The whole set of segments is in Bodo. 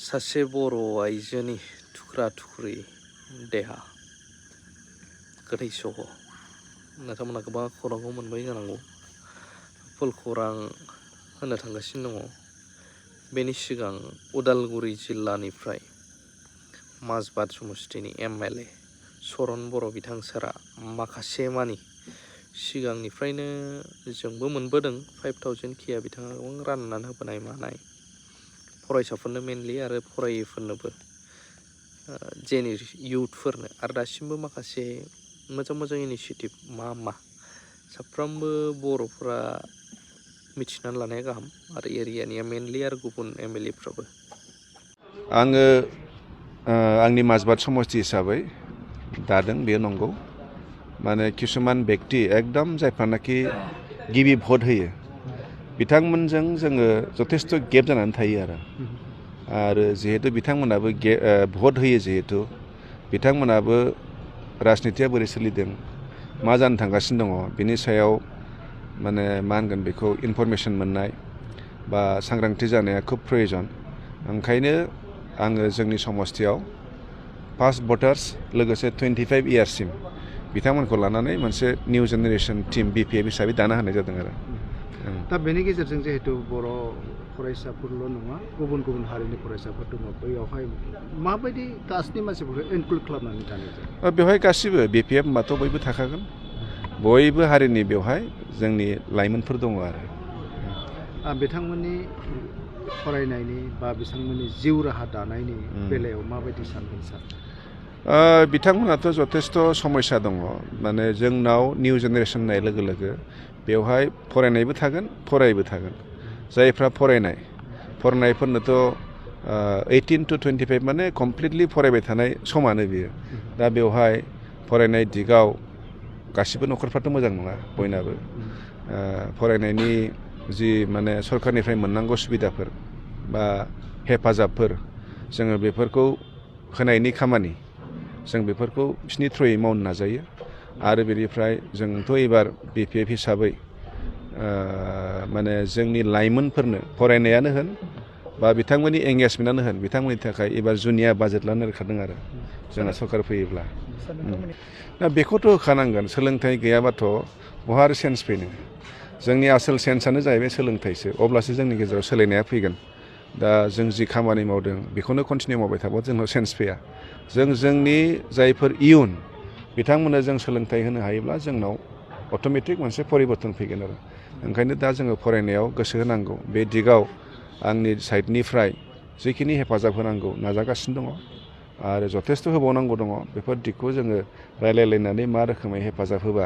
सासे बर' आइजोनि थुख्रा थुख्रि देहा गोथै सह नोंथांमोना गोबां खौरांखौ मोनबाय जानांगौ। फुल खौरां होनो थांगासिनो दङ। बेनि सिगां उदालगुरि जिल्लानिफ्राय माजबाद समस्थिनि MLA सरन बर' बिथां सारा माखासे मानि सिगांनिफ्रायनो जोंबो मोनबोदों 5000 किया बिथाङा गोबां राननानै होबोनाय मानाय फरायसाफोरनो मेनलि आरो फरायिफोरनोबो जेनि इयुथफोरनो आरो दासिमबो माखासे मोजां मोजां इनिसियेटिभ मा साफ्रोमबो बर'फ्रा मिथिनानै लानाया गाहाम आरो एरियानिया मेनलि आरो गुबुन MLA फ्राबो। आङो आंनि माजबाद समस्ति हिसाबै दादों बे नंगौ। माने किसुमान बेक्ति एकदम जायफ्रानाखि गिबि भट होयो बिथांमोनजों जोङो जथेस्थ गेप जानानै थायो आरो जिहेतु बिथांमोनाबो भट होयो जिहेतु बिथांमोनाबो राजनितिया बोरै सोलिदों मा जानो थांगासिनो दङ बिनि सायाव माने मा होनगोन बेखौ इनफरमेसन मोननाय बा सांग्रांथि जानाया खुब प्रयोजन। ओंखायनो आङो जोंनि समस्तियाव फार्स्ट भटार्स लोगोसे 25 इयार्ससिम बिथांमोनखौ लानानै मोनसे निउ जेनेरेसन टीम BPF हिसाबै दाना होनाय जादों आरो। दा बेनि गेजेरजों जिहेतु बर' फरायसाफोरल' नङा गुबुन गुबुन हारिनि फरायसाफोर दङ बैयावहाय माबायदि कास्टनि मानसिफोरखौ इनक्लुड खालामनानै दानाय जायो? बेवहाय गासिबो BPF होनबाथ' बयबो थाखागोन। बयबो हारिनि बेवहाय जोंनि लाइमोनफोर दङ आरो। बिथांमोननि फरायनायनि बा बिथांमोननि जिउ राहा दानायनि बेलायाव माबायदि सानगोन सार? बिथांमोनाथ' जथेस्थ समस्या दङ। माने जोंनाव निउ जेनेरेसन होननाय लोगो लोगो बेवहाय फरायनायबो थागोन फरायिबो थागोन। जायफ्रा फरायनायफोरनोथ' 18 to 25 माने कमप्लिटलि फरायबाय थानाय समानो बियो। दा बेवहाय फरायनाय दिगाव गासिबो न'खरफ्राथ' मोजां नङा बयनाबो। फरायनायनि जि माने सरकारनिफ्राय मोननांगौ सुबिदाफोर बा हेफाजाबफोर जोङो बेफोरखौ होनायनि खामानि जों बेफोरखौ बिसिनि थ्रुयै मावनो नाजायो। आरो बेनिफ्राय जोंथ' एबार BPF हिसाबै माने जोंनि लाइमोनफोरनो फरायनायानो होन बा बिथांमोननि एंगेजमेन्टआनो होन बिथांमोननि थाखाय एबार जुनिया बाजेट लानो ओंखारदों आरो जोंना सरकार फैयोब्ला। दा बेखौथ' होखानांगोन। सोलोंथाइ गैयाबाथ' बहा आरो सेन्स फैनो। जोंनि आसोल सेन्सआनो जाहैबाय सोलोंथाइसो। अब्लासो जोंनि गेजेराव सोलायनाया फैगोन। दा जों जि खामानि मावदों बेखौनो कन्टिनिउ मावबाय थाबा जोंनाव सेन्स फैया। जोंनि जायफोर इयुन बिथांमोननो जों सोलोंथाइ होनो हायोब्ला जोंनाव अट'मेटिक मोनसे परिबर्तन फैगोन आरो। ओंखायनो दा जोङो फरायनायाव गोसो होनांगौ। बे दिगाव आंनि साइडनिफ्राय जिखिनि हेफाजाब होनांगौ नाजागासिनो दङ आरो जथेस्थ होबावनांगौ दङ। बेफोर दिगखौ जोङो रायलायलायनानै मा रोखोमै हेफाजाब होबा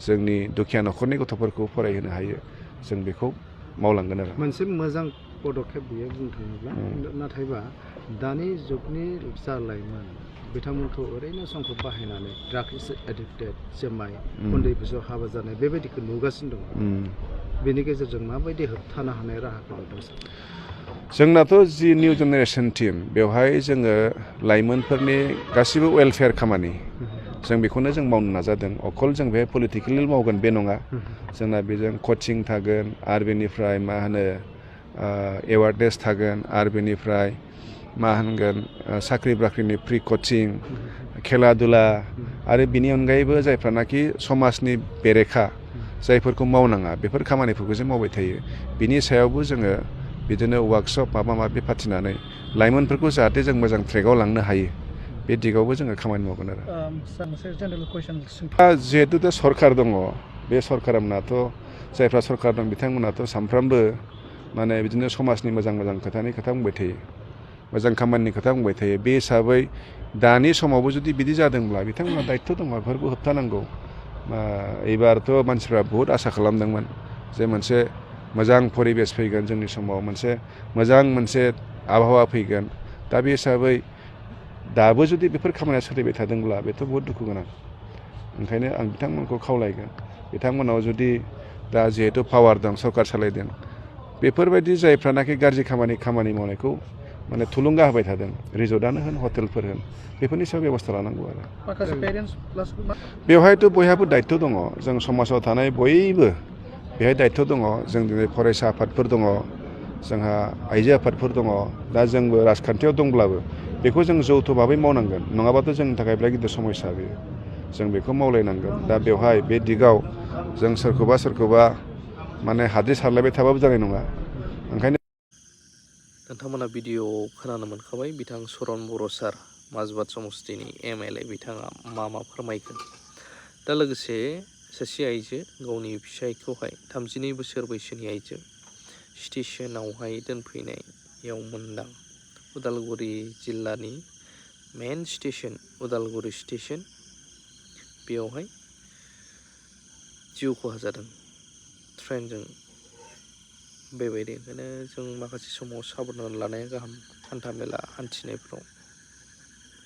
जोंनि दुखिया न'खरनि गथ'फोरखौ फरायहोनो हायो जों बेखौ मावलांगोन आरो। मोनसे मोजां पदक्षेप बियो बुंनो थाङोब्ला। नाथायबा दानि जुगनि जा लाइमोन बिथांमोनखौ ओरैनो समखौ बाहायनानै ड्राग्स एडिक्टेड जुमाय उन्दै बैसोआव हाबा जानाय बेबायदिखौ नुगासिनो दङ। बेनि गेजेरजों माबायदि होबथानो हानाय राहाखौ नुदों सार? जोंनाथ' जि निउ जेनेरेसन टीम बेवहाय जोङो लाइमोनफोरनि गासिबो वेलफेयार खामानि जों बेखौनो जों मावनो नाजादों। अकल जों बेहाय पलिटिकेलि मावगोन बे नङा। जोंना बेजों कचिं थागोन आरो बेनिफ्राय मा होनो एवारनेस थागोन आरो बेनिफ्राय मा होनगोन साख्रि बाख्रिनि फ्रि कचिं खेला दुला आरो बिनि अनगायैबो जायफ्रानाखि समाजनि बेरेखा जायफोरखौ मावनाङा बेफोर खामानिफोरखौ जों मावबाय थायो। बिनि सायावबो जोङो बिदिनो वार्कशप माबा माबि फाथिनानै लाइमोनफोरखौ जाहाथे जों मोजां ट्रेकआव लांनो हायो बे दिगावबो जोङो खामानि मावगोन आरो। जिहेतु दा सरकार दङ बे सरकारनाथ' जायफ्रा सरकार दं बिथांमोनाथ' सानफ्रामबो माने बिदिनो समाजनि मोजां खोथानि खोथा बुंबाय थायो। मोजां खामानिनि खोथा बुंबाय थायो। बे हिसाबै दानि समावबो जुदि बिदि जादोंब्ला बिथांमोना दायथ' दङ बेफोरखौ होबथानांगौ। एबारथ' मानसिफ्रा बहुद आसा खालामदोंमोन जे मोनसे मोजां परिबेस फैगोन जोंनि समाव मोनसे आबहावा फैगोन। दा बे हिसाबै दाबो जुदि बेफोर खामानिया सोलिबाय थादोंब्ला बेथ' बहुद दुखु गोनां। ओंखायनो आं बिथांमोनखौ खावलायगोन बिथांमोनाव जुदि दा जिहेतु पावार दं सरकार सालायदों बेफोरबायदि जायफ्रानाखि गाज्रि खामानि मावनायखौ माने थुलुंगा होबाय थादों रिजर्टआनो होन हटेलफोर होन बेफोरनि सायाव बेबस्था लानांगौ आरो। बेवहायथ' बयहाबो दायथ' दङ। जों समाजाव थानाय बयबो बेहाय दायथ' दङ। जों दिनै फरायसा आफादफोर दङ जोंहा आइजो आफादफोर दङ दा जोंबो राजखान्थियाव दंब्लाबो बेखौ जों जौथ' भाबै मावनांगोन नङाबाथ' जोंनि थाखाय बिराद गिदिर समस्या बेयो जों बेखौ मावलायनांगोन दा बेवहाय बे दिगाव जों सोरखौबा माने हाद्रि सारलायबाय थाबाबो जानाय नङा ओंखायनो नोंथांमोना भिडिअ खोनानो मोनखाबाय बिथां सरन बर' सार माजबाद समस्तिनि MLA बिथाङा मा फोरमायगोन दा लोगोसे सासे आइजो गावनि फिसायखौहाय 32 बोसोर बैसोनि आइजो स्टेसनावहाय दोनफैनायाव मोनदां उदालगुरि जिल्लानि मेन स्टेसन उदालगुरि स्टेसन बेयावहाय जिउ खहा जादों ट्रेनजों बेबायदि ओंखायनो जों माखासे समाव साबधान लानाया गाहाम हान्था मेला हान्थिनायफ्राव